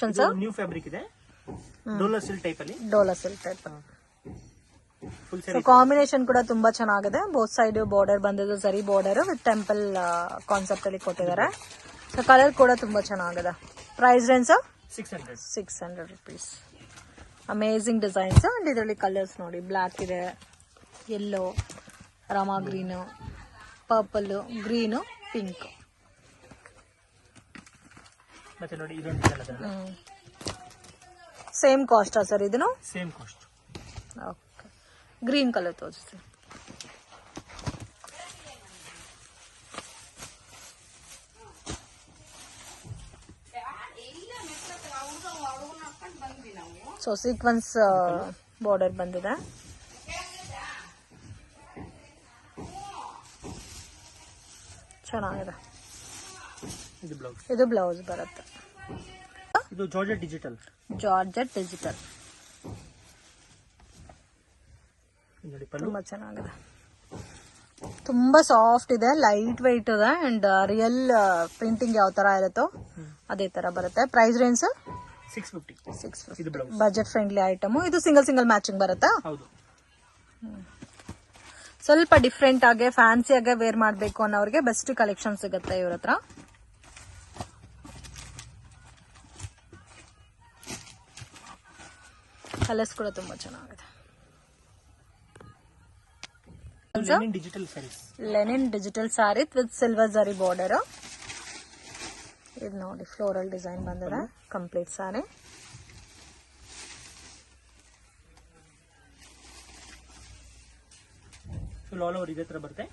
ಇದು new fabric ಇದೆ, Dhola silk type ಅಲ್ಲಿ. Dhola silk type. So combination ಕೂಡ ತುಂಬಾ ಚೆನ್ನಾಗಿದೆ. ಬೋತ್ ಸೈಡ್ ಬಾರ್ಡರ್ ಬಂದಿದ್ದು ಸರಿ ಬಾರ್ಡರ್ ವಿತ್ ಟೆಂಪಲ್ ಕಾನ್ಸೆಪ್ಟ್ ಅಲ್ಲಿ ಕೊಟ್ಟಿದ್ದಾರೆ. ಸೊ ಕಲರ್ ಕೂಡ ತುಂಬಾ ಚೆನ್ನಾಗಿದೆ. Price range 600 rupees. Amazing designs. And ಇದರಲ್ಲಿ ಕಲರ್ಸ್ ನೋಡಿ, ಬ್ಲಾಕ್ ಇದೆ, ಯೆಲ್ಲೋ, ರಾಮಾ ಗ್ರೀನ್, ಪರ್ಪಲ್, ಗ್ರೀನ್, ಪಿಂಕ್. ಮತ್ತೆ ನೋಡಿ ಇದೊಂದು ಸೇಮ್ ಕಾಸ್ಟಾ ಸರ್? ಇದನ್ನು same cost. Okay, green colour ತೋರಿಸಿ. ಸೊ ಸೀಕ್ವೆನ್ಸ್ ಬಾರ್ಡರ್ ಬಂದಿದೆ. ಚೆನ್ನಾಗಿದೆ. ಇದು ಬ್ಲೌಸ್ ಬರುತ್ತೆ. ಇದು ಜಾರ್ಜೆಟ್ ಡಿಜಿಟಲ್. ತುಂಬಾ ಚೆನ್ನಾಗಿದೆ. ತುಂಬಾ ಸಾಫ್ಟ್ ಇದೆ, ಲೈಟ್ ವೈಟ್ ಇದೆ ಅಂಡ್ ರಿಯಲ್ ಪ್ರಿಂಟಿಂಗ್ ಯಾವ ತರ ಇರುತ್ತೋ ಅದೇ ತರ ಬರುತ್ತೆ. Price range 650. Budget friendly item. ಇದು ಸಿಂಗಲ್ ಮ್ಯಾಚಿಂಗ್ ಬರುತ್ತಾ? ಹೌದು. ಸ್ವಲ್ಪ ಡಿಫ್ರೆಂಟ್ ಆಗಿ ಫ್ಯಾನ್ಸಿ ಆಗಿ ವೇರ್ ಮಾಡಬೇಕು ಅನ್ನೋರಿಗೆ ಬೆಸ್ಟ್ ಕಲೆಕ್ಷನ್ ಸಿಗುತ್ತೆ ಇವ್ರ ಹತ್ರ. ಕಲರ್ಸ್ ಕೂಡ ತುಂಬಾ ಚೆನ್ನಾಗಿದೆ. Linen digital sari with silver zari border. ಇದು ನೋಡಿ ಫ್ಲೋರಲ್ ಡಿಸೈನ್ ಬಂದಿದೆ. ಕಂಪ್ಲೀಟ್ ಸ್ಯಾರಿ. ಆಲ್ ಓವರ್ ಇದೇ ತರ ಬರುತ್ತೆ.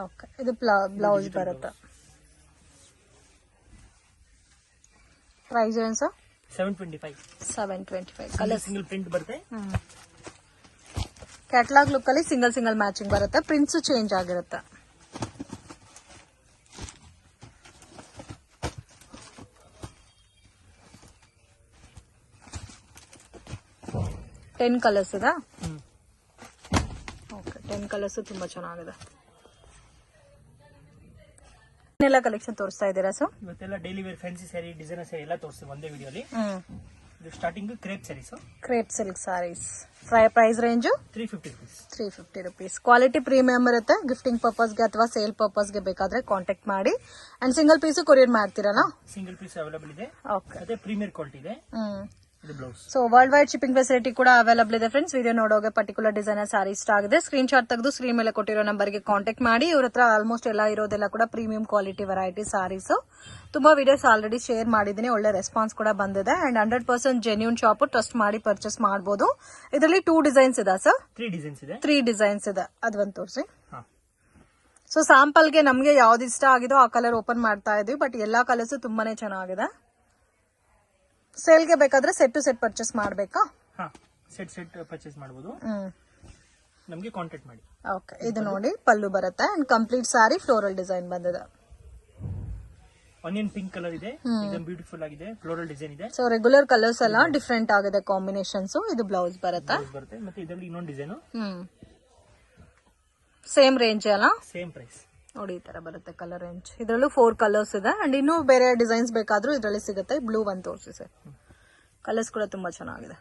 ಓಕೆ, ಇದು ಬ್ಲೌಸ್ ಬರುತ್ತೆ. ಪ್ರೈಸ್ ಏನು ಸರ್? 725. ಕಲರ್ ಸಿಂಗಲ್ ಪ್ರಿಂಟ್ ಬರುತ್ತೆ. ಕ್ಯಾಟಲಾಗ್ ಲುಕ್ ಅಲ್ಲಿ ಸಿಂಗಲ್ ಮ್ಯಾಚಿಂಗ್ ಬರುತ್ತೆ. ಪ್ರಿಂಟ್ಸ್ ಚೇಂಜ್ ಆಗಿರುತ್ತೆ. ಟೆನ್ ಕಲರ್ಸ್ ಇದೆ. ಓಕೆ, 10 ಕಲರ್ಸ್ ತುಂಬಾ ಚೆನ್ನಾಗಿದೆ. ಎಲ್ಲ ಕಲೆಕ್ಷನ್ ತೋರಿಸ್ತಾ ಇದ್ದೀರಾ ಸರ್? ಇವತ್ತೆಲ್ಲ daily wear fancy sari, designer sari ಎಲ್ಲ ತೋರಿಸ್ತೀವಿ ಒಂದೇ ವಿಡಿಯೋಲಿ. ಇದು starting crepe saris. Crepe silk saris. Price range 350 rupees. Quality premium ಇರುತ್ತೆ. ಗಿಫ್ಟಿಂಗ್ ಪರ್ಪಸ್ಗೆ ಅಥವಾ ಸೇಲ್ ಪರ್ಪಸ್ಗೆ ಬೇಕಾದ್ರೆ ಕಾಂಟ್ಯಾಕ್ಟ್ ಮಾಡಿ. ಅಂಡ್ ಸಿಂಗಲ್ ಪೀಸ್ ಕೊರಿಯರ್ ಮಾಡ್ತೀರಾ? ಸಿಂಗಲ್ ಪೀಸ್ ಅವೈಲೇಬಲ್ ಇದೆ. ಓಕೆ, ಮತ್ತೆ ಪ್ರೀಮಿಯರ್ ಕ್ವಾಲಿಟಿ ಇದೆ. So worldwide shipping facility ಕೂಡ ಅವೈಲೇಬಲ್ ಇದೆ ಫ್ರೆಂಡ್ಸ್. ವಿಡಿಯೋ ನೋಡೋಕೆ ಪರ್ಟಿಕ್ಯುಲರ್ ಡಿಸೈನರ್ ಸ್ಯಾರಿ ಇಷ್ಟ ಆಗಿದೆ, ಸ್ಕ್ರೀನ್ ಶಾಟ್ ತೆಗೆದು ಸ್ಕ್ರೀನ್ ಮೇಲೆ ಕೊಟ್ಟಿರೋ ನಂಬರ್ಗೆ ಕಾಂಟ್ಯಾಕ್ಟ್ ಮಾಡಿ. ಇವ್ರ ಹತ್ರ ಆಲ್ಮೋಸ್ಟ್ ಎಲ್ಲ ಇರೋದೆಲ್ಲ ಕೂಡ ಪ್ರೀಮಿಯಂ ಕ್ವಾಲಿಟಿ ವೆರೈಟಿ ಸ್ಯಾರೀಸ್. ತುಂಬಾ ವಿಡಿಯೋಸ್ ಆಲ್ರೆಡಿ ಶೇರ್ ಮಾಡಿದೀನಿ, ಒಳ್ಳೆ ರೆಸ್ಪಾನ್ಸ್ ಕೂಡ ಬಂದಿದೆ. ಅಂಡ್ 100% ಜೆನ್ಯೂನ್ ಶಾಪ್, ಟ್ರಸ್ಟ್ ಮಾಡಿ ಪರ್ಚೇಸ್ ಮಾಡಬಹುದು. ಇದರಲ್ಲಿ 2 ಡಿಸೈನ್ಸ್ ಇದೆ ಸರ್? 3 ಡಿಸೈನ್ಸ್ ಇದೆ. ಅದೊಂದು ತೋರಿಸಿ. ಸೊ ಸ್ಯಾಂಪಲ್ಗೆ ನಮ್ಗೆ ಯಾವ್ದು ಇಷ್ಟ ಆಗಿದೋ ಆ ಕಲರ್ ಓಪನ್ ಮಾಡ್ತಾ ಇದೀವಿ. ಬಟ್ ಎಲ್ಲಾ ಕಲರ್ಸ್ ತುಂಬಾನೇ ಚೆನ್ನಾಗಿದೆ. ಸೇಲ್ಗೆ ಬೇಕಾದ್ರೆ ಸೆಟ್ ಟು ಸೆಟ್ ಪರ್ಚೇಸ್ ಮಾಡಬೇಕಾ? ಸೆಟ್ ಪರ್ಚೇಸ್ ಮಾಡಬಹುದು. ನಮಗೆ ಕಾಂಟ್ಯಾಕ್ಟ್ ಮಾಡಿ. ಓಕೆ, ಇದು ನೋಡಿ ಪಲ್ಲು ಬರುತ್ತೆ and complete sari floral design ಬಂದಿದೆ. ಆನಿಯನ್ ಪಿಂಕ್ ಕಲರ್ ಇದೆ. ಇದು ಬ್ಯೂಟಿಫುಲ್ ಆಗಿದೆ. ಫ್ಲೋರಲ್ ಡಿಸೈನ್ ಇದೆ. ಸೊ ರೆಗ್ಯುಲರ್ ಕಲರ್ಸ್ ಎಲ್ಲ ಡಿಫರೆಂಟ್ ಆಗಿದೆ ಕಾಂಬಿನೇಷನ್ಸ್. ಇದು ಬ್ಲೌಸ್ ಬರುತ್ತೆ. ಮತ್ತೆ ಇದರಲ್ಲಿ ಇನ್ನೊಂದು ಡಿಸೈನ್. ಸೇಮ್ ರೇಂಜ್ ಅಲ್ಲ? Same price. ನೋಡಿ ಈ ತರ ಬರುತ್ತೆ ಕಲರ್ ರೇಂಜ್. ಇದರಲ್ಲೂ 4 ಕಲರ್ಸ್ ಇದೆ ಅಂಡ್ ಇನ್ನೂ ಬೇರೆ ಡಿಸೈನ್ಸ್ ಬೇಕಾದ್ರೂ ಇದರಲ್ಲಿ ಸಿಗುತ್ತೆ. ಬ್ಲೂ ಒಂದು ತೋರಿಸಿ ಸರ್. ಕಲರ್ಸ್ ಕೂಡ ತುಂಬಾ ಚೆನ್ನಾಗಿದೆ.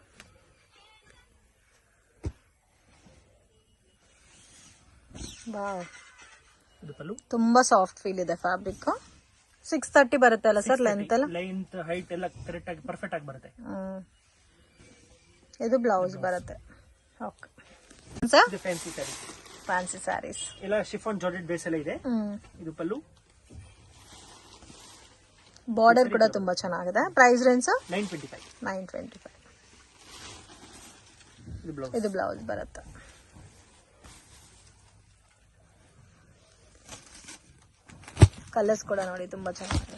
ತುಂಬಾ ಸಾಫ್ಟ್ ಫೀಲ್ ಇದೆ ಫ್ಯಾಬ್ರಿಕ್. 630 ಬರುತ್ತೆ ಅಲ್ಲ ಸರ್? ಲೆಂತ್ ಹೈಟ್ ಎಲ್ಲ ಕರೆಕ್ಟ್ ಆಗಿ ಪರ್ಫೆಕ್ಟ್ ಆಗಿ ಬರುತ್ತೆ. ಇದು ಬ್ಲೌಸ್ ಬರುತ್ತೆ. Okay sir, fancy sari. Fancy saris ಎಲ್ಲ ಶಿಫಾನ್ ಜಾರ್ಜೆಟ್ ಬೇಸ್ ಎಲ್ಲ ಇದೆ. ಇದು ಪಲ್ಲು. ಬಾರ್ಡರ್ ಕೂಡ ತುಂಬಾ ಚೆನ್ನಾಗಿದೆ. Price range 925. ಇದು ಬ್ಲೌಸ್ ಬರುತ್ತೆ. ಕಲರ್ಸ್ ಕೂಡ ನೋಡಿ ತುಂಬಾ ಚೆನ್ನಾಗಿದೆ.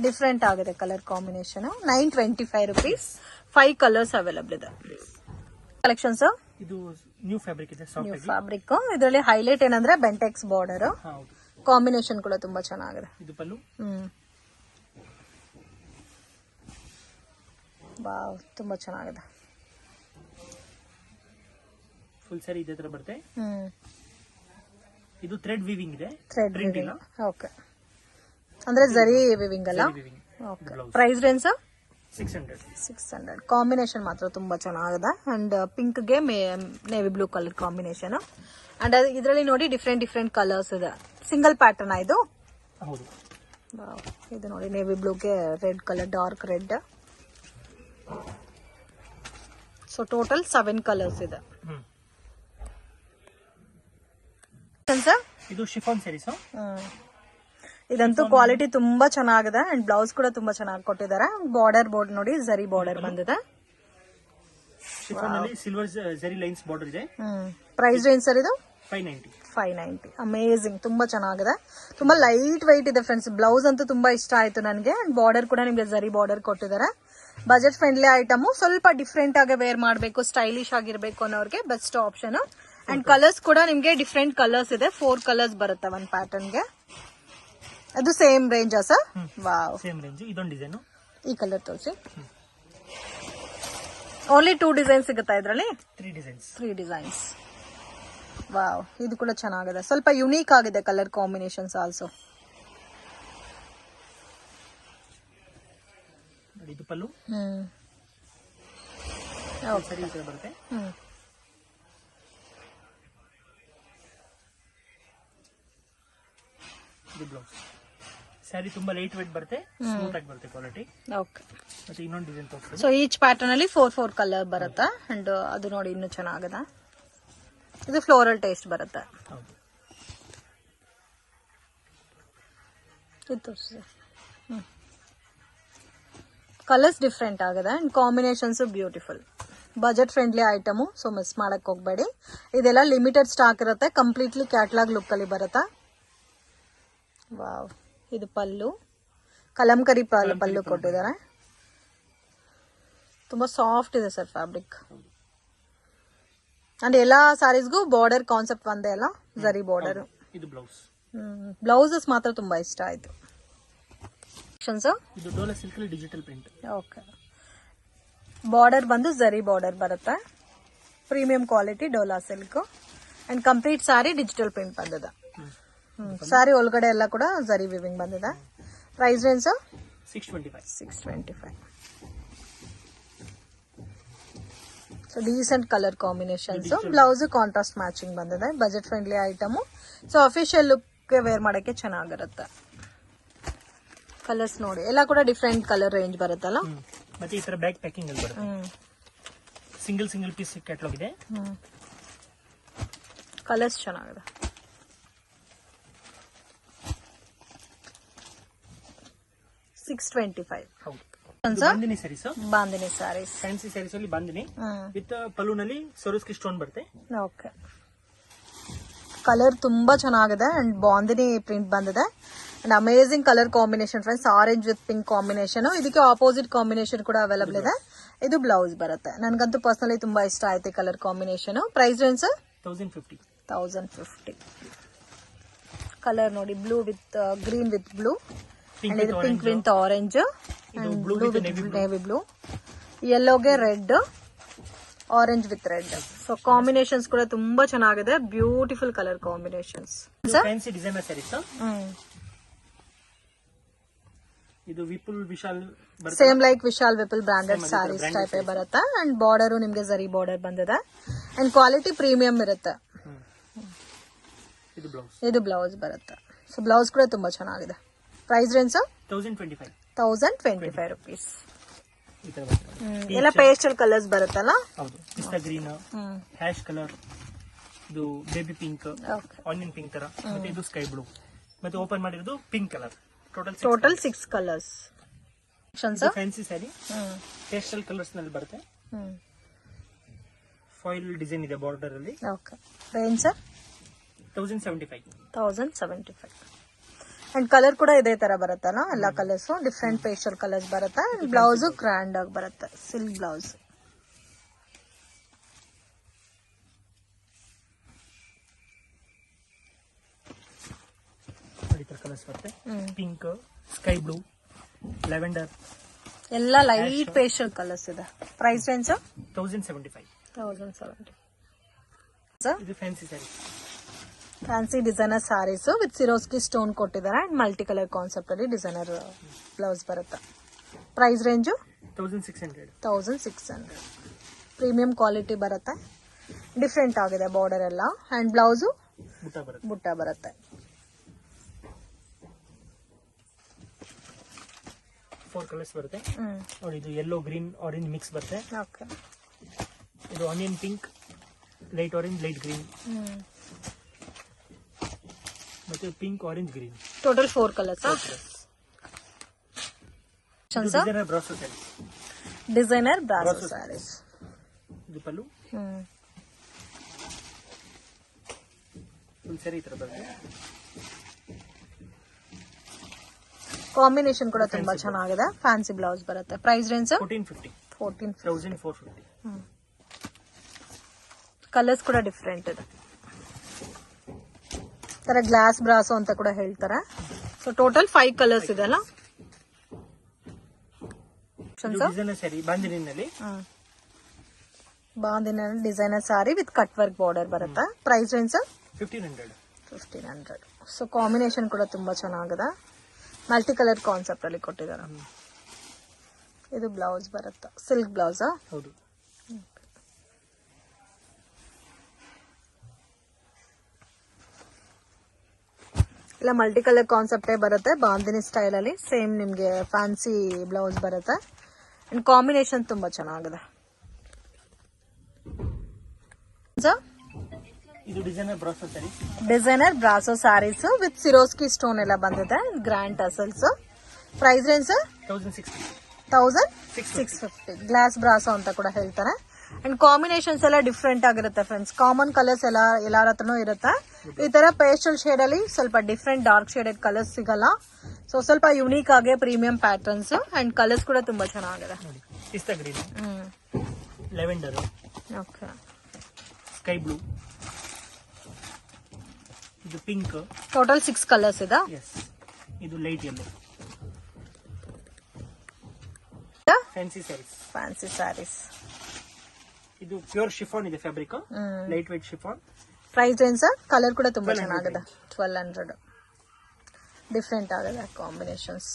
ಡಿಫ್ರೆಂಟ್ ಆಗಿದೆ colour combination. 925 rupees. 5 colours available ಇದೆ. Collection sir? ಇದು ನ್ಯೂ ಫ್ಯಾಬ್ರಿಕ್ ಇದೆ. New fabric. ಇದರಲ್ಲಿ ಹೈಲೈಟ್ ಏನಂದ್ರೆ ಬೆಂಟೆಕ್ಸ್ ಬಾರ್ಡರ್. ಕಾಂಬಿನೇಷನ್ ಕೂಡ ತುಂಬಾ ಚೆನ್ನಾಗಿದೆ. ಇದು ಪಲ್ಲು. ವಾವ್, ತುಂಬಾ ಚೆನ್ನಾಗಿದೆ. ಫುಲ್ ಸ್ಯಾರಿ ಇದೇ ತರ ಬರುತ್ತೆ. ಇದು ಥ್ರೆಡ್ ವೀವಿಂಗ್ ಇದೆ. Thread weaving. ಓಕೆ, ಅಂದ್ರೆ ಜರಿ ವೀವಿಂಗ್ ಅಲ್ಲ? Okay price range 600. 600. ಕಾಂಬಿನೇಷನ್ ಮಾತ್ರ ತುಂಬಾ ಚೆನ್ನಾಗಿದೆ ಅಂಡ್ ಪಿಂಕ್ ಗೆ navy blue colour combination and ಇದರಲ್ಲಿ ನೋಡಿ ಡಿಫ್ರೆಂಟ್ ಕಲರ್ಸ್ ಇದೆ. ಸಿಂಗಲ್ ಪ್ಯಾಟರ್ನ್ ಇದು. ಹೌದು. ಇದು ನೋಡಿ ನೇವಿ ಬ್ಲೂಗೆ red colour, dark red. So total 7 colours ಇದೆ. ಇದು ಶಿಫಾನ್ ಸ್ಯಾರೀಸ್. ಇದಂತೂ ಕ್ವಾಲಿಟಿ ತುಂಬಾ ಚೆನ್ನಾಗಿದೆ ಅಂಡ್ ಬ್ಲೌಸ್ ಕೂಡ ತುಂಬಾ ಚೆನ್ನಾಗಿ ಕೊಟ್ಟಿದ್ದಾರೆ. ಬಾರ್ಡರ್ ನೋಡಿ ಝರಿ ಬಾರ್ಡರ್ ಬಂದಿದೆ. ಶಿಫಾನ್ ಅಲ್ಲಿ ಸಿಲ್ವರ್ ಝರಿ ಲೈನ್ಸ್ ಬಾರ್ಡರ್ ಇದೆ. ಪ್ರೈಸ್ ರೇಂಜ್ ಸರ್ ಇದು 590. ಅಮೇಜಿಂಗ್, ತುಂಬಾ ಚೆನ್ನಾಗಿದೆ. ತುಂಬಾ ಲೈಟ್ ವೈಟ್ ಇದೆ ಫ್ರೆಂಡ್ಸ್. ಬ್ಲೌಸ್ ಅಂತೂ ತುಂಬಾ ಇಷ್ಟ ಆಯ್ತು ನನಗೆ ಅಂಡ್ ಬಾರ್ಡರ್ ಕೂಡ ನಿಮ್ಗೆ ಝರಿ ಬಾರ್ಡರ್ ಕೊಟ್ಟಿದ್ದಾರೆ. ಬಜೆಟ್ ಫ್ರೆಂಡ್ಲಿ ಐಟಮ್, ಸ್ವಲ್ಪ ಡಿಫ್ರೆಂಟ್ ಆಗಿ ವೇರ್ ಮಾಡಬೇಕು, ಸ್ಟೈಲಿಶ್ ಆಗಿರ್ಬೇಕು ಅನ್ನೋರಿಗೆ ಬೆಸ್ಟ್ ಆಪ್ಷನ್. ಅಂಡ್ ಕಲರ್ಸ್ ಕೂಡ ನಿಮ್ಗೆ ಡಿಫ್ರೆಂಟ್ ಕಲರ್ಸ್ ಇದೆ. 4 ಕಲರ್ಸ್ ಬರುತ್ತೆ ಒಂದ್ ಪ್ಯಾಟರ್ನ್ ಗೆ. ಅದು same range sir? Wow, same range. ಇದೊಂದು ಡಿಸೈನ್. ಈ ಕಲರ್ ತೋರಿಸಿ. ಓನ್ಲಿ 2 ಡಿಸೈನ್ ಸಿಗುತ್ತಾ ಇದ್ರಲ್ಲಿ? 3 ಡಿಸೈನ್ಸ್. ವಾವ್, ಇದು ಕೂಡ ಚೆನ್ನಾಗಿದೆ. ಸ್ವಲ್ಪ ಯುನೀಕ್ ಆಗಿದೆ ಕಲರ್ ಕಾಂಬಿನೇಷನ್ಸ್ ಆಲ್ಸೋ. ಇದು ಪಲ್ಲು. ಸರಿ ಬರುತ್ತೆ. ಇದು ಬ್ಲೌಸ್. ಸ್ಯಾರಿ ತುಂಬಾ ಲೈಟ್ ವೇಟ್ ಬರುತ್ತೆ, ಸ್ಮೂತ್ ಆಗಿ ಬರುತ್ತೆ ಕ್ವಾಲಿಟಿ. ಓಕೆ. ಮತ್ತೆ ಇನ್ನೊಂದು ಡಿಸೈನ್ ತೋರಿಸ್ತೀನಿ. ಸೊ ಈಚ್ ಪ್ಯಾಟರ್ನ್ ಅಲ್ಲಿ 4 ಕಲರ್ ಬರುತ್ತೆ ಅಂಡ್ ಅದು ನೋಡಿ ಇನ್ನೂ ಚೆನ್ನಾಗಿದೆ. ಇದು ಫ್ಲೋರಲ್ ಟೇಸ್ಟ್ ಬರುತ್ತೆ. ಹೌದು. ಇದು ತೋರಿಸಿ. ಕಲರ್ಸ್ ಡಿಫ್ರೆಂಟ್ ಆಗಿದೆ and combinations beautiful. Budget friendly item, so miss ಮಾಡಕ್ ಹೋಗ್ಬೇಡಿ. ಇದೆಲ್ಲ ಲಿಮಿಟೆಡ್ ಸ್ಟಾಕ್ ಇರುತ್ತೆ, ಕಂಪ್ಲೀಟ್ಲಿ ಕ್ಯಾಟ್ಲಾಗ್ ಲುಕ್ ಅಲ್ಲಿ ಬರುತ್ತೆ. ವಾವ್, ಇದು ಪಲ್ಲು, ಕಲಂಕರಿ ಪಲ್ಲು ಕೊಟ್ಟಿದ್ದಾರೆ. ತುಂಬಾ ಸಾಫ್ಟ್ ಇದೆ ಸರ್ ಫ್ಯಾಬ್ರಿಕ್. ಅಂಡ್ ಎಲ್ಲಾ ಸಾರೀಸ್ಗೂ ಬಾರ್ಡರ್ ಕಾನ್ಸೆಪ್ಟ್ ಒಂದೇ ಅಲ್ಲ, ಝರಿ ಬಾರ್ಡರ್. ಇದು ಬ್ಲೌಸ್. ಬ್ಲೌಸಸ್ ಮಾತ್ರ ತುಂಬಾ ಇಷ್ಟ ಆಯ್ತು. ಇದು ಡೋಲಾ ಸಿಲ್ಕ್ ಅಲ್ಲಿ ಡಿಜಿಟಲ್ ಪ್ರಿಂಟ್. ಓಕೆ. ಬಾರ್ಡರ್ ಬಂದು ಝರಿ ಬಾರ್ಡರ್ ಬರುತ್ತೆ. Premium quality Dola silk and complete sari digital print ಬಂದಿದೆ. ಸಾರಿ ಒಳಗಡೆ ಎಲ್ಲ ಕೂಡ ಝರಿ ವಿವಿಂಗ್ ಬಂದಿದೆ. Price range 625. So decent colour combinations. Blouse contrast matching ಬಂದಿದೆ. Budget friendly item. So official look wear ಮಾಡಕ್ಕೆ ಚೆನ್ನಾಗಿರುತ್ತೆ. ಕಲರ್ಸ್ ನೋಡಿ ಎಲ್ಲ ಕೂಡ ಡಿಫ್ರೆಂಟ್ ಕಲರ್ ರೇಂಜ್ ಬರುತ್ತಲ್ಲ. ಮತ್ತೆ ಈ ತರ ಬ್ಯಾಗ್ ಪ್ಯಾಕಿಂಗ್ ಅಲ್ಲಿ ಬರುತ್ತೆ. ಸಿಂಗಲ್ ಪೀಸ್ ಕ್ಯಾಟಲಾಗ್ ಇದೆ. ಕಲರ್ಸ್ ಚೆನ್ನಾಗಿದೆ. $625. ಹೌದು. ಬಾಂದಿನಿ ಸ್ಯಾರೀಸ್. ಬಾಂದಿನಿ ಸ್ಯಾರೀಸ್, ಫ್ಯಾನ್ಸಿ ಸ್ಯಾರೀಸ್ ಅಲ್ಲಿ ಬಾಂದಿನಿ ವಿತ್ ಪಲ್ಲುನಲ್ಲಿ ಸರೋಸ್ಕಿ ಸ್ಟೋನ್ ಬರುತ್ತೆ. ಓಕೆ. ಕಲರ್ ತುಂಬಾ ಚೆನ್ನಾಗಿದೆ ಅಂಡ್ ಬಾಂದಿನಿ ಪ್ರಿಂಟ್ ಬಂದಿದೆ and amazing colour combination friends. Orange with pink combination. ಇದಕ್ಕೆ ಆಪೋಸಿಟ್ ಕಾಂಬಿನೇಷನ್ ಕೂಡ ಅವೈಲಬಲ್ ಇದೆ. ಇದು ಬ್ಲೌಸ್ ಬರುತ್ತೆ. ನನ್ಗಂತೂ ಪರ್ಸನಲಿ ತುಂಬಾ ಇಷ್ಟ ಆಯ್ತು colour combination. Price range 1050. Colour ನೋಡಿ, blue with green with blue and ಇದು pink with orange and blue with navy blue, ಯೆಲ್ಲೋಗೆ red, orange with red. So combinations ಕೂಡ ತುಂಬಾ ಚೆನ್ನಾಗಿದೆ. Beautiful colour combinations. Fancy designer saris. ಇದು Vipul Vishal same like Vishal Vipul branded saris type ಬರುತ್ತೆ and border ನಿಮ್ಗೆ zari border ಬಂದಿದೆ and quality premium ಇರುತ್ತೆ. ಇದು ಬ್ಲೌಸ್ ಬರುತ್ತೆ. ಸೊ ಬ್ಲೌಸ್ ಕೂಡ ತುಂಬಾ ಚೆನ್ನಾಗಿದೆ. Price range 1025 rupees. ಎಲ್ಲ ಪೇಸ್ಟಲ್ ಕಲರ್ಸ್ ಬರುತ್ತಲ್ಲ. ಹೌದು. ಪಿಸ್ತಾ ಗ್ರೀನ್, ಹ್ಯಾಶ್ ಕಲರ್, ಇದು ಬೇಬಿ ಪಿಂಕ್, ಆನಿಯನ್ ಪಿಂಕ್ ತರ, ಮತ್ತೆ ಇದು ಸ್ಕೈ ಬ್ಲೂ, ಮತ್ತೆ ಓಪನ್ ಮಾಡಿರೋದು pink colour. Total 6 colours. Fancy sari pastel colours ನಲ್ಲಿ ಬರುತ್ತೆ. ಫಾಯಿಲ್ ಡಿಸೈನ್ ಇದೆ ಬಾರ್ಡರ್ ಅಲ್ಲಿ. ಓಕೆ. ರೇಂಜ್ 1075. ಅಂಡ್ ಕಲರ್ ಕೂಡ ಇದೇ ತರ ಬರುತ್ತಲ್ಲ. ಎಲ್ಲ ಕಲರ್ಸ್ ಡಿಫ್ರೆಂಟ್ ಪೇಸ್ಟಲ್ ಕಲರ್ಸ್ ಬರುತ್ತೆ. ಬ್ಲೌಸ್ ಗ್ರ್ಯಾಂಡ್ ಆಗಿ ಬರುತ್ತೆ, ಸಿಲ್ಕ್ ಬ್ಲೌಸ್. ಕಲರ್ಸ್ ಬರುತ್ತೆ. ಪಿಂಕ್, ಸ್ಕೈ ಬ್ಲೂ, ಲ್ಯಾವೆಂಡರ್, ಎಲ್ಲ ಲೈಟ್ ಪೇಸ್ಟಲ್ ಕಲರ್ಸ್ ಇದೆ. Price range 1075. ಇದು fancy sari. Fancy designer saris with Swarovski stone ಕೊಟ್ಟಿದ್ದಾರೆ ಅಂಡ್ ಮಲ್ಟಿ ಕಲರ್ ಕಾನ್ಸೆಪ್ಟ್ ಅಲ್ಲಿ ಡಿಸೈನರ್ ಬ್ಲೌಸ್ ಬರುತ್ತೆ. Price range 1600. ಪ್ರೀಮಿಯಂ ಕ್ವಾಲಿಟಿ ಬರುತ್ತೆ. ಡಿಫ್ರೆಂಟ್ ಆಗಿದೆ ಬಾರ್ಡರ್ ಎಲ್ಲ ಅಂಡ್ ಬ್ಲೌಸು ಬುಟ್ಟ ಬರುತ್ತೆ. 4 ಕಲರ್ಸ್ ಬರುತ್ತೆ ನೋಡಿ. ಇದು ಯೆಲ್ಲೋ, ಗ್ರೀನ್, ಆರೆಂಜ್ ಮಿಕ್ಸ್ ಬರುತ್ತೆ. ಓಕೆ. ಇದು onion pink, light orange, light green, ಮತ್ತೆ pink, orange, green. Total 4 colours. Designer brasso saris. ಇದು ಪಲ್ಲು. ಫುಲ್ ಸರಿ ಈ ತರ ಬರುತ್ತೆ. ಕಾಂಬಿನೇಷನ್ ಕೂಡ ತುಂಬಾ ಚೆನ್ನಾಗಿದೆ. ಫ್ಯಾನ್ಸಿ ಬ್ಲೌಸ್ ಬರುತ್ತೆ. Price range 1450. ಕಲರ್ಸ್ ಕೂಡ ಡಿಫ್ರೆಂಟ್ ಇದೆ. ತರ ಗ್ಲಾಸ್ ಬ್ರಾಸೋ ಅಂತ ಕೂಡ ಹೇಳ್ತಾರೆ. ಸೊ ಟೋಟಲ್ 5 ಕಲರ್ಸ್ ಇದೆ ಅಲ್ಲ. ಬಾಂದಿನಲ್ಲಿ designer sari with cut work border ಬರುತ್ತೆ. Price range 1500. ಸೊ ಕಾಂಬಿನೇಷನ್ ಕೂಡ ತುಂಬಾ ಚೆನ್ನಾಗಿದೆ. ಮಲ್ಟಿ ಕಲರ್ ಕಾನ್ಸೆಪ್ಟ್ ಅಲ್ಲಿ ಕೊಟ್ಟಿದ್ದಾರೆ. ಇದು ಬ್ಲೌಸ್ ಬರುತ್ತೆ. Silk blouse. ಹೌದು. ಇಲ್ಲ ಮಲ್ಟಿ ಕಲರ್ ಕಾನ್ಸೆಪ್ಟೇ ಬರುತ್ತೆ. ಬಾಂದಿನಿ ಸ್ಟೈಲ್ ಅಲ್ಲಿ ಸೇಮ್ ನಿಮ್ಗೆ ಫ್ಯಾನ್ಸಿ ಬ್ಲೌಸ್ ಬರುತ್ತೆ. ಅಂಡ್ ಕಾಂಬಿನೇಷನ್ ತುಂಬಾ ಚೆನ್ನಾಗಿದೆ. ಇದು designer brasso saris with Swarovski stone ಎಲ್ಲ ಬಂದಿದೆ. Grand tassels. Price range 1650. Glass brasso ಅಂತ ಕೂಡ ಹೇಳ್ತಾರೆ. ಅಂಡ್ ಕಾಂಬಿನೇಷನ್ಸ್ ಎಲ್ಲ ಡಿಫ್ರೆಂಟ್ ಆಗಿರುತ್ತೆ ಫ್ರೆಂಡ್ಸ್. ಕಾಮನ್ ಕಲರ್ಸ್ ಎಲ್ಲ ಎಲ್ಲಾರ ಹತ್ರನೂ ಇರುತ್ತೆ. ಈ ತರ ಪೇಸ್ಟಲ್ ಶೇಡ್ ಅಲ್ಲಿ ಸ್ವಲ್ಪ ಡಿಫ್ರೆಂಟ್ ಡಾರ್ಕ್ ಶೇಡೆಡ್ ಕಲರ್ಸ್ ಸಿಗಲ್ಲ. ಸೊ ಸ್ವಲ್ಪ ಯುನೀಕ್ ಆಗಿ ಪ್ರೀಮಿಯಂ ಪ್ಯಾಟರ್ನ್ಸ್ ಅಂಡ್ ಕಲರ್ಸ್ ಕೂಡ ತುಂಬಾ ಚೆನ್ನಾಗಿದೆ. ಪಿಸ್ತಾ green, lavender, okay, sky blue, ಇದು ಪಿಂಕ್. ಟೋಟಲ್ 6 ಕಲರ್ಸ್ ಇದೆ. ಇದು ಲೈಟ್ ಯೆಲ್ಲೋ. ಫ್ಯಾನ್ಸಿ ಸ್ಯಾರೀಸ್. ಇದು ಪ್ಯೂರ್ ಶಿಫಾನ್ ಇದೆ fabric. Lightweight chiffon. Price range colour ಕೂಡ ತುಂಬಾ ಚೆನ್ನಾಗಿದೆ. 1200. ಡಿಫ್ರೆಂಟ್ ಆಗಿದೆ ಕಾಂಬಿನೇಷನ್ಸ್.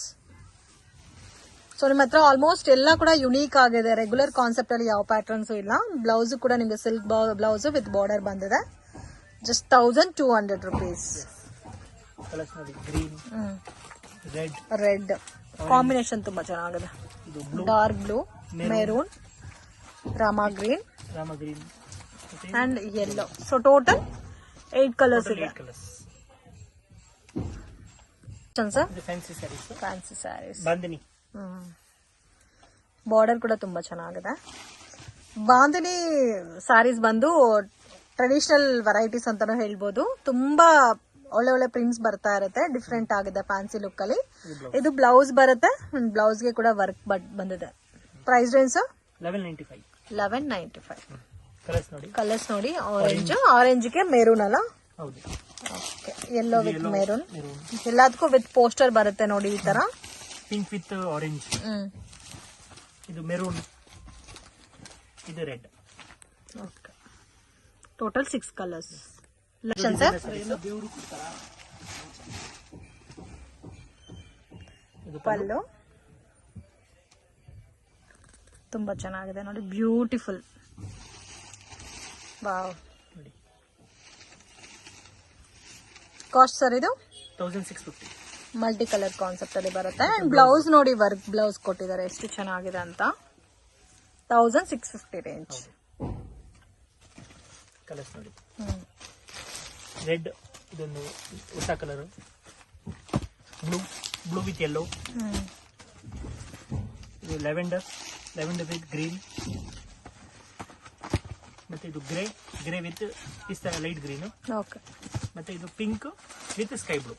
ಸೊ ನಿಮ್ಮ ಹತ್ರ ಆಲ್ಮೋಸ್ಟ್ ಎಲ್ಲ ಕೂಡ ಯುನೀಕ್ ಆಗಿದೆ. ರೆಗ್ಯುಲರ್ ಕಾನ್ಸೆಪ್ಟ್ ಅಲ್ಲಿ ಯಾವ ಪ್ಯಾಟರ್ನ್ಸ್ ಇಲ್ಲ. ಬ್ಲೌಸ್ ಕೂಡ ನಿಮಗೆ ಸಿಲ್ಕ್ ಬ್ಲೌಸ್ ವಿತ್ ಬಾರ್ಡರ್ ಬಂದಿದೆ. Just 1200 rupees. ರೆಡ್ ಕಾಂಬಿನೇಷನ್ ತುಂಬಾ ಚೆನ್ನಾಗಿದೆ. Dark blue, maroon, Rama green and yellow. So total 8 colours ಇದೆ. ಫ್ಯಾನ್ಸಿ ಸ್ಯಾರೀಸ್. ಬಾರ್ಡರ್ ಕೂಡ ತುಂಬಾ ಚೆನ್ನಾಗಿದೆ. ಬಾಂದಿನಿ ಸ್ಯಾರೀಸ್ ಬಂದು ಟ್ರೆಡಿಷನಲ್ ವೆರೈಟೀಸ್ ಅಂತಾನು ಹೇಳ್ಬೋದು. ತುಂಬಾ ಒಳ್ಳೆ ಒಳ್ಳೆ ಪ್ರಿಂಟ್ಸ್ ಬರ್ತಾ ಇರುತ್ತೆ. ಡಿಫ್ರೆಂಟ್ ಆಗಿದೆ ಫ್ಯಾನ್ಸಿ ಲುಕ್ ಅಲ್ಲಿ. ಇದು ಬ್ಲೌಸ್ ಬರುತ್ತೆ. ಬ್ಲೌಸ್ಗೆ ಕೂಡ ವರ್ಕ್ ಬಂದಿದೆ. Price range 1195. ಕಲರ್ಸ್ ನೋಡಿ. ಆರೆಂಜ್ಗೆ ಮೆರೂನ್ ಅಲ್ಲ. ಓಕೆ. Yellow with maroon. ಎಲ್ಲದಕ್ಕೂ ವಿತ್ ಪೋಸ್ಟರ್ ಬರುತ್ತೆ ನೋಡಿ ಈ ತರ. Pink with orange. ಇದು ಮೆರೂನ್, ಇದು red. Okay. Total 6 colours. Pallu ತುಂಬಾ ಚೆನ್ನಾಗಿದೆ ನೋಡಿ. ಬ್ಯೂಟಿಫುಲ್. ವಾವ್. ಕಾಸ್ಟ್ ಸರ್ ಇದು 1650. ಮಲ್ಟಿ ಕಲರ್ ಕಾನ್ಸೆಪ್ಟ್ ಅಲ್ಲಿ ಬರುತ್ತೆ. ಅಂಡ್ ಬ್ಲೌಸ್ ನೋಡಿ ವರ್ಕ್ ಬ್ಲೌಸ್ ಕೊಟ್ಟಿದ್ದಾರೆ ಎಷ್ಟು ಚೆನ್ನಾಗಿದೆ ಅಂತ. 1650 ರೇಂಜ್. ಕಲರ್ಸ್ ನೋಡಿ. ರೆಡ್, ಇದೊಂದು ಹೊಸ ಕಲರ್. Blue with yellow. ಇದು ಲೆವೆಂಡರ್ ವಿತ್ ಗ್ರೀನ್. ಮತ್ತೆ ಇದು ಗ್ರೇ ವಿತ್ ಪಿಸ್ತಾ ಲೈಟ್ ಗ್ರೀನ್. ಓಕೆ. ಮತ್ತೆ ಇದು pink with sky blue.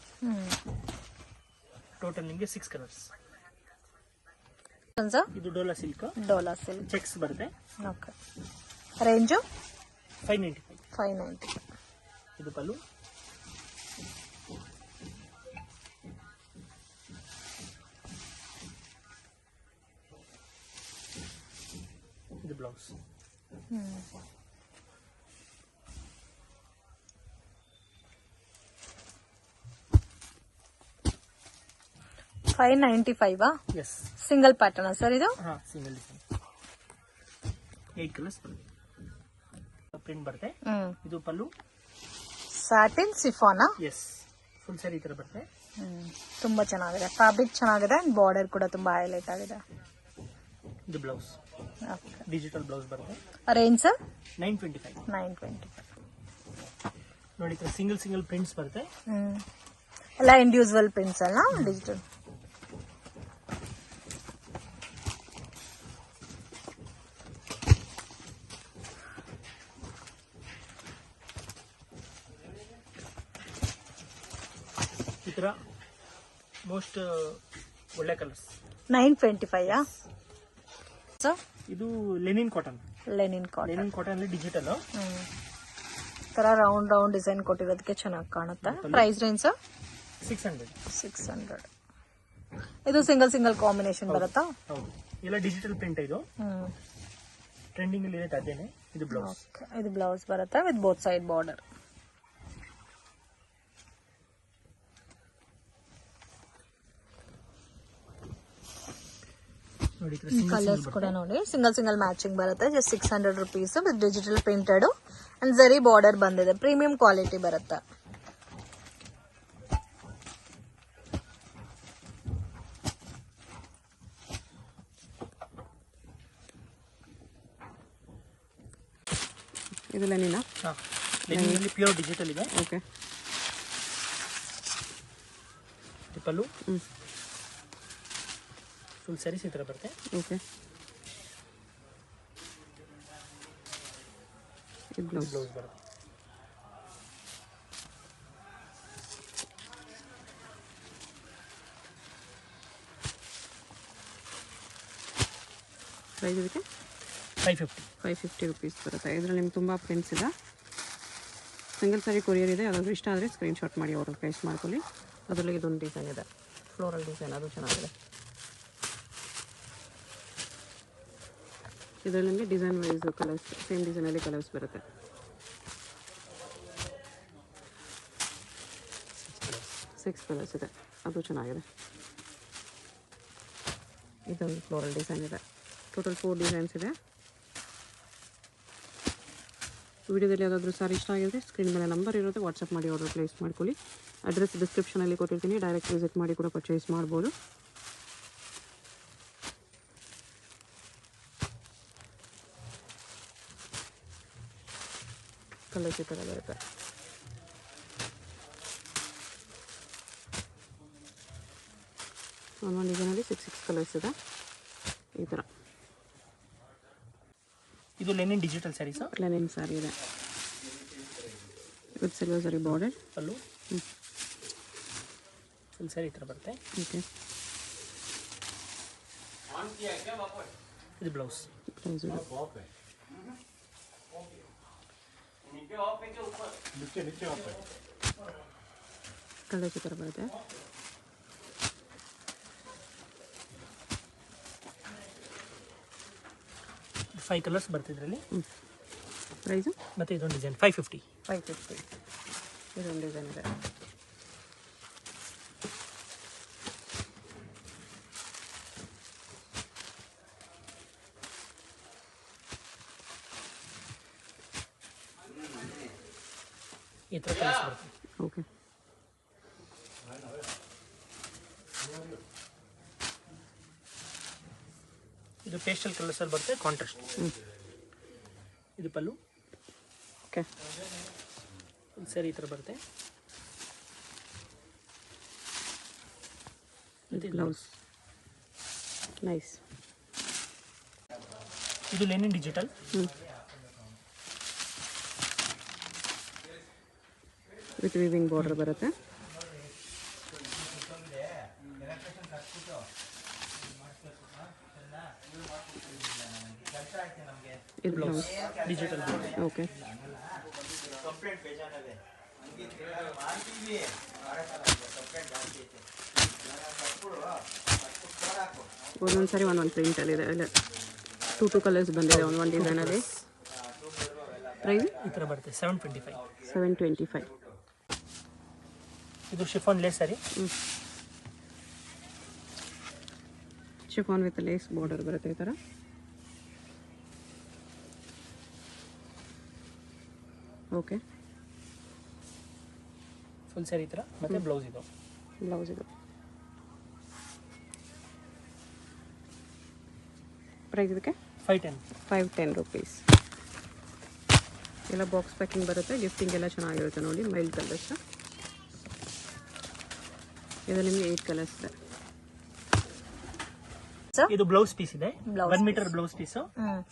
Total ನಿಮಗೆ 6 ಕಲರ್ಸ್. ಇದು ಡೋಲಾ ಸಿಲ್ಕ್. ಚೆಕ್ಸ್ ಬರುತ್ತೆ. ಓಕೆ. ರೇಂಜ್ 590. ಇದು ಪಲ್ಲು. ಇದು blouse. 595 yes. Single pattern sir ಇದು? ಹಾ, ಸಿಂಗಲ್ ಡಿಸೈನ್. 8 ಕಲರ್ಸ್ ಬರುತ್ತೆ. ಪ್ರಿಂಟ್ ಬರುತ್ತೆ. ಇದು ಪಲ್ಲು. ಸ್ಯಾಟಿನ್ ಸಿಫಾನಾ? ಎಸ್, ಫುಲ್ ಸ್ಯಾರಿ ಈ ತರ ಬರುತ್ತೆ. ತುಂಬಾ ಚೆನ್ನಾಗಿದೆ, ಫ್ಯಾಬ್ರಿಕ್ ಚೆನ್ನಾಗಿದೆ ಅಂಡ್ ಬಾರ್ಡರ್ ಕೂಡ ತುಂಬಾ ಹೈಲೈಟ್ ಆಗಿದೆ. ಇದು ಬ್ಲೌಸ್, ಡಿಜಿಟಲ್ ಬ್ಲೌಸ್ ಬರುತ್ತೆ. Range sir? 925. 925 ನೋಡಿ, ಸಿಂಗಲ್ ಸಿಂಗಲ್ ಪ್ರಿಂಟ್ಸ್ ಬರುತ್ತೆ. ಎಲ್ಲ ಇಂಡಿವಿಜುವಲ್ ಪ್ರಿಂಟ್ಸ್ ಅಲ್ಲ, ಡಿಜಿಟಲ್. ಈ ತರ ಮೋಸ್ಟ್ ಒಳ್ಳೆ ಕಲರ್ಸ್. 925 ಸರ್? ಇದು ಲೆನಿನ್ ಕಾಟನ್. ಲೆನಿನ್ ಕಾಟನ್ ಅಲ್ಲಿ ಡಿಜಿಟಲ್ ತರ ರೌಂಡ್ ರೌಂಡ್ ಡಿಸೈನ್ ಕೊಟ್ಟಿರೋದಕ್ಕೆ ಚೆನ್ನಾಗಿ ಕಾಣುತ್ತೆ. Price range sir? 600. ಇದು ಸಿಂಗಲ್ ಸಿಂಗಲ್ ಕಾಂಬಿನೇಷನ್ ಬರುತ್ತಾ? ಹೌದು, ಎಲ್ಲ ಡಿಜಿಟಲ್ ಪ್ರಿಂಟ್. ಇದು ಟ್ರೆಂಡಿಂಗ್ ಅಲ್ಲಿ ಇರುತ್ತೆ, ಅದೇನೆ. ಇದು ಬ್ಲೌಸ್. ಇದು ಬ್ಲೌಸ್ ಬರುತ್ತೆ with both side border. Colours ಕೂಡ ನೋಡಿ, ಸಿಂಗಲ್ ಸಿಂಗಲ್ ಮ್ಯಾಚಿಂಗ್ ಬರುತ್ತೆ. Just 600 rupees with digital printed and ಜರಿ ಬಾರ್ಡರ್ ಬಂದಿದೆ. ಪ್ರೀಮಿಯಂ ಕ್ವಾಲಿಟಿ ಬರುತ್ತೆ. ಇದು ಲೆನಿನಾ? ಲೆನಿನಲ್ಲಿ ಪ್ಯೂರ್ ಡಿಜಿಟಲ್ ಇದೆ. ಓಕೆ. ಪಲ್ಲು ಫುಲ್ ಸ್ಯಾರೀಸ್ ಈ ತರ ಬರುತ್ತೆ. ಓಕೆ. ಇದು ಬ್ಲೌಸ್ ಬರುತ್ತೆ. ಪ್ರೈಸ್ ಇದಕ್ಕೆ 550 rupees ಬರುತ್ತೆ. ಇದರಲ್ಲಿ ನಿಮ್ಗೆ ತುಂಬ ಪ್ರಿಂಟ್ಸ್ ಇದೆ. ಸಿಂಗಲ್ ಸಾರಿ ಕೊರಿಯರ್ ಇದೆ. ಯಾವ್ದಾದ್ರು ಇಷ್ಟ ಆದರೆ ಸ್ಕ್ರೀನ್ಶಾಟ್ ಮಾಡಿ ಆರ್ಡರ್ ಪ್ಲೇಸ್ ಮಾಡ್ಕೊಳ್ಳಿ. ಅದರಲ್ಲಿ ಇದೊಂದು ಡಿಸೈನ್ ಇದೆ, ಫ್ಲೋರಲ್ ಡಿಸೈನ್, ಅದು ಚೆನ್ನಾಗಿದೆ. ಇದರಲ್ಲಿ ನಿಮಗೆ ಡಿಸೈನ್ ವೈಸ್ ಕಲರ್ಸ್, ಸೇಮ್ ಡಿಸೈನಲ್ಲಿ ಕಲರ್ಸ್ ಬರುತ್ತೆ. ಸಿಕ್ಸ್ ಕಲರ್ಸ್ ಇದೆ, ಅದು ಚೆನ್ನಾಗಿದೆ. ಇದೊಂದು ಫ್ಲೋರಲ್ ಡಿಸೈನ್ ಇದೆ. ಟೋಟಲ್ 4 ಡಿಸೈನ್ಸ್ ಇದೆ. ವಿಡಿಯೋದಲ್ಲಿ ಯಾವುದಾದ್ರೂ ಸಾರಿ ಇಷ್ಟ ಆಗಿದ್ರೆ ಸ್ಕ್ರೀನ್ ಮೇಲೆ ನಂಬರ್ ಇರುತ್ತೆ, ವಾಟ್ಸಪ್ ಮಾಡಿ ಆರ್ಡರ್ ಪ್ಲೇಸ್ ಮಾಡ್ಕೊಳ್ಳಿ. ಅಡ್ರೆಸ್ ಡಿಸ್ಕ್ರಿಪ್ಷನಲ್ಲಿ ಕೊಟ್ಟಿರ್ತೀನಿ, ಡೈರೆಕ್ಟ್ ವಿಸಿಟ್ ಮಾಡಿ ಕೂಡ ಪರ್ಚೇಸ್ ಮಾಡ್ಬೋದು. ಕಲರ್ಸ್ ಈ ಥರ ಬರುತ್ತೆ. ಒಂದೊಂದು ಡಿಸೈನಲ್ಲಿ 6 ಕಲರ್ಸ್ ಇದೆ ಈ ಥರ. ಇದು linen digital saris. Linen sari ಇದೆ with silver zari border. Pallu full sari ಈ ಥರ ಬರುತ್ತೆ. ಓಕೆ. ಇದು ಬ್ಲೌಸ್. ಬ್ಲೌಸ್ ಇದೆ. ಕಲರ್ಸ್ ಈ ಥರ ಬರುತ್ತೆ. ಫೈವ್ ಕಲರ್ಸ್ ಬರುತ್ತೆ ಇದರಲ್ಲಿ. ಪ್ರೈಸು ಮತ್ತೆ ಇದೊಂದು ಡಿಸೈನ್ 550. 550. ಇದೊಂದು ಡಿಸೈನ್ ಇದೆ. ಈ ಥರ ಕಲರ್ಸ್ ಬರುತ್ತೆ. ಓಕೆ. ಇದು ಪೇಸ್ಟಲ್ ಕಲರ್ಸ್ ಅಲ್ಲಿ ಬರುತ್ತೆ, ಕಾಂಟ್ರಾಸ್ಟ್. ಇದು ಪಲ್ಲು. ಓಕೆ. ಸರಿ ಈ ಥರ ಬರುತ್ತೆ. Blouse nice. ಇದು linen digital. With weaving border ಬರುತ್ತೆ. ಇದು ಬ್ಲೌಸ್ ಡಿಜಿಟಲ್. ಓಕೆ. ಒಂದೊಂದು ಸಾರಿ ಒಂದೊಂದು ಪ್ರಿಂಟಲ್ಲಿ ಇದೆ. ಇಲ್ಲ 2 ಕಲರ್ಸ್ ಬಂದಿದೆ ಒಂದು ಡಿಸೈನಲ್ಲಿ. ಪ್ರೈಸ್ ಈ ಥರ ಬರುತ್ತೆ 725. 725. ಇದು chiffon lace sari. Chiffon with lace border ಬರುತ್ತೆ ಈ ಥರ. ಓಕೆ, ಫುಲ್ ಸ್ಯಾರಿ ಈ ಥರ ಮತ್ತೆ ಬ್ಲೌಸ್ ಇದು. ಬ್ಲೌಸ್ ಇದು. ಪ್ರೈಸ್ ಇದಕ್ಕೆ 510 rupees. ಎಲ್ಲ ಬಾಕ್ಸ್ ಪ್ಯಾಕಿಂಗ್ ಬರುತ್ತೆ, ಗಿಫ್ಟಿಂಗ್ ಎಲ್ಲ ಚೆನ್ನಾಗಿರುತ್ತೆ ನೋಡಿ. ಮೈಲ್ಡ್ ಕಲರ್ಸ್ ಇದು ನಿಮಗೆ 8 ಕಲರ್ಸ್ ಇದೆ. ಇದು ಬ್ಲೌಸ್ ಪೀಸ್ ಇದೆ, 1 metre blouse piece,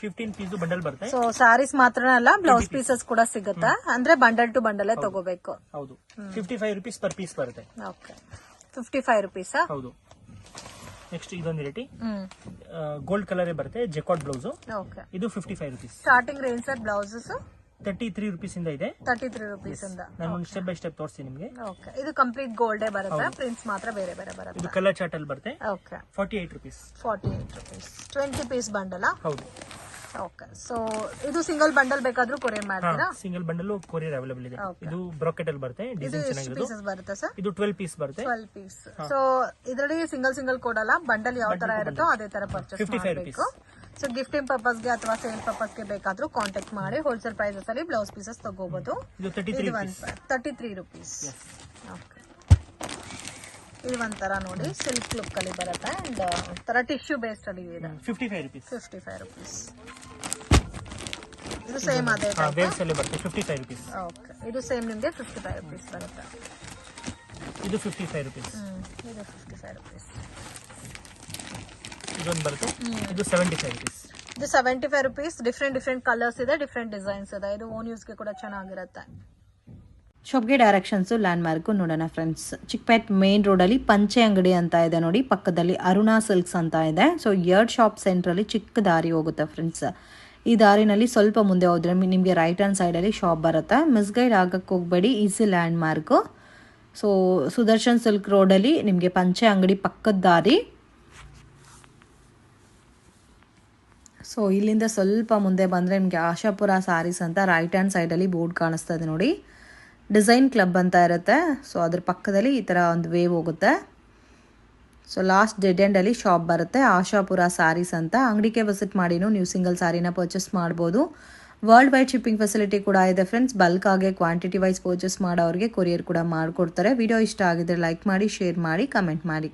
15 piece bundle ಬರುತ್ತೆ. ಸೊ ಸಾರೀಸ್ ಮಾತ್ರ ಅಲ್ಲ, ಬ್ಲೌಸ್ ಪೀಸಸ್ ಕೂಡ ಸಿಗುತ್ತಾ? ಅಂದ್ರೆ ಬಂಡಲ್ ಟು ಬಂಡಲ್ ತಗೋಬೇಕು. ಹೌದು, 55 rupees ಪರ್ ಪೀಸ್ ಬರುತ್ತೆ. Okay, 55 rupees. ಹೌದು. ನೆಕ್ಸ್ಟ್ ಇದೊಂದು ವೆರೈಟಿ ಗೋಲ್ಡ್ ಕಲರ್ ಬರುತ್ತೆ, ಜೆಕಾರ್ಡ್ ಬ್ಲೌಸ್. ಓಕೆ, ಇದು 55 rupees. Starting range sir blouses 33 rupees ಇಂದ ಇದೆ. 33 rupees ಇಂದ. ನಾನು ಸ್ಟೆಪ್ ಬೈ ಸ್ಟೆಪ್ ತೋರಿಸ್ತೀನಿ ನಿಮಗೆ. ಓಕೆ, ಇದು ಕಂಪ್ಲೀಟ್ ಗೋಲ್ಡೇ ಬರುತ್ತೆ, ಪ್ರಿಂಟ್ಸ್ ಮಾತ್ರ ಬೇರೆ ಬೇರೆ ಬರುತ್ತೆ. ಇದು ಕಲರ್ ಚಾರ್ಟ್ ಅಲ್ಲಿ ಬರುತ್ತೆ. Okay, 48 rupees. 48 rupees. 20 piece bundle. ಹೌದು. ಓಕೆ, ಸೊ ಇದು ಸಿಂಗಲ್ ಬಂಡಲ್ ಬೇಕಾದ್ರೂ ಕೊರಿಯರ್ ಮಾಡ್ತೀರಾ? ಸಿಂಗಲ್ ಬಂಡಲ್ ಕೊರಿಯರ್ ಅವೈಲೇಬಲ್ ಇದೆ. ಇದು ಬ್ರಾಕೆಟ್ ಅಲ್ಲಿ ಬರುತ್ತೆ, ಇದು ಡಿಸೈನ್ ಎಷ್ಟು ಚೆನ್ನಾಗಿದೆ. ಪೀಸಸ್ ಬರುತ್ತೆ ಸರ್? ಇದು 12 ಪೀಸ್ ಬರುತ್ತೆ. 12 ಪೀಸ್. ಸೊ ಇದರಲ್ಲಿ ಸಿಂಗಲ್ ಕೊಡಲ್ಲ, ಬಂಡಲ್ ಯಾವ ತರ ಇರುತ್ತೋ ಅದೇ ತರ ಪರ್ಚೇಸ್ 55 ಮಾಡಬೇಕು. ಸೊ ಗಿಫ್ಟಿಂಗ್ ಪರ್ಪಸ್ಗೆ ಅಥವಾ ಸೇಲ್ ಪರ್ಪಸ್ಗೆ ಬೇಕಾದ್ರೂ ಕಾಂಟ್ಯಾಕ್ಟ್ ಮಾಡಿ ಹೋಲ್ಸೇಲ್ ಪ್ರೈಸಸ್ ಅಲ್ಲಿ ಬ್ಲೌಸ್ ಪೀಸಸ್ ತಗೋಬಹುದು. ಇದು 33 rupees. 33 rupees. ಓಕೆ, ಇದು ಒಂಥರ ನೋಡಿ ಸಿಲ್ಕ್ ಲುಕ್ ಅಲ್ಲಿ ಬರುತ್ತೆ ಅಂಡ್ ತರ ಟಿಶ್ಯೂ ಬೇಸ್ಡ್ ಅಲ್ಲಿ ಇದೆ. 55 rupees. 55 rupees. ಇದು ಸೇಮ್ ಅದೇ ವೇವ್ಸ್ ಅಲ್ಲಿ ಬರುತ್ತೆ, 55 rupees. ಓಕೆ, ಇದು ಸೇಮ್ ನಿಮಗೆ 55 rupees ಬರುತ್ತೆ. ಇದು 55 rupees. ಇದು 55 rupees. ಇದೊಂದು ಬರುತ್ತೆ, ಇದು 75 rupees. ಇದು 75 rupees. ಡಿಫ್ರೆಂಟ್ ಕಲರ್ಸ್ ಇದೆ, ಡಿಫ್ರೆಂಟ್ ಡಿಸೈನ್ಸ್ ಇದೆ. ಇದು ಓನ್ ಯೂಸ್ಗೆ ಕೂಡ ಚೆನ್ನಾಗಿರುತ್ತೆ. ಶಾಪ್ಗೆ ಡೈರೆಕ್ಷನ್ಸು ಲ್ಯಾಂಡ್ ಮಾರ್ಕು ನೋಡೋಣ ಫ್ರೆಂಡ್ಸ್. ಚಿಕ್ಕಪೇಟ್ ಮೇನ್ ರೋಡಲ್ಲಿ ಪಂಚೆ ಅಂಗಡಿ ಅಂತ ಇದೆ ನೋಡಿ, ಪಕ್ಕದಲ್ಲಿ ಅರುಣಾ ಸಿಲ್ಕ್ಸ್ ಅಂತ ಇದೆ. ಸೊ ಯರ್ಡ್ ಶಾಪ್ ಸೆಂಟ್ರಲ್ಲಿ ಚಿಕ್ಕ ದಾರಿ ಹೋಗುತ್ತೆ ಫ್ರೆಂಡ್ಸ್. ಈ ದಾರಿನಲ್ಲಿ ಸ್ವಲ್ಪ ಮುಂದೆ ಹೋದ್ರೆ ನಿಮಗೆ ರೈಟ್ ಹ್ಯಾಂಡ್ ಸೈಡಲ್ಲಿ ಶಾಪ್ ಬರುತ್ತೆ. ಮಿಸ್ಗೈಡ್ ಆಗಕ್ಕೆ ಹೋಗಬೇಡಿ, easy land mark. So Sudarshan silk ರೋಡಲ್ಲಿ ನಿಮಗೆ ಪಂಚೆ ಅಂಗಡಿ ಪಕ್ಕದ ದಾರಿ. ಸೊ ಇಲ್ಲಿಂದ ಸ್ವಲ್ಪ ಮುಂದೆ ಬಂದರೆ ನಿಮಗೆ ಆಶಾಪುರ ಸ್ಯಾರೀಸ್ ಅಂತ ರೈಟ್ ಹ್ಯಾಂಡ್ ಸೈಡಲ್ಲಿ ಬೋರ್ಡ್ ಕಾಣಿಸ್ತಾ ಇದೆ ನೋಡಿ. ಡಿಸೈನ್ ಕ್ಲಬ್ ಅಂತ ಇರುತ್ತೆ. ಸೊ ಅದ್ರ ಪಕ್ಕದಲ್ಲಿ ಈ ಥರ ಒಂದು ವೇವ್ ಹೋಗುತ್ತೆ. ಸೊ ಲಾಸ್ಟ್ ಡೆಡ್ ಎಂಡಲ್ಲಿ ಶಾಪ್ ಬರುತ್ತೆ, ಆಶಾಪುರ ಸ್ಯಾರೀಸ್ ಅಂತ. ಅಂಗಡಿಗೆ ವಿಸಿಟ್ ಮಾಡಿನೂ ನೀವು ಸಿಂಗಲ್ ಸ್ಯಾರಿನ ಪರ್ಚೇಸ್ ಮಾಡ್ಬೋದು. ವರ್ಲ್ಡ್ ವೈಡ್ ಶಿಪ್ಪಿಂಗ್ ಫೆಸಿಲಿಟಿ ಕೂಡ ಇದೆ ಫ್ರೆಂಡ್ಸ್. ಬಲ್ಕ್ ಆಗಿ ಕ್ವಾಂಟಿಟಿ ವೈಸ್ ಪರ್ಚೇಸ್ ಮಾಡೋರಿಗೆ ಕೊರಿಯರ್ ಕೂಡ ಮಾಡಿಕೊಡ್ತಾರೆ. ವಿಡಿಯೋ ಇಷ್ಟ ಆಗಿದ್ರೆ ಲೈಕ್ ಮಾಡಿ, ಶೇರ್ ಮಾಡಿ, ಕಮೆಂಟ್ ಮಾಡಿ.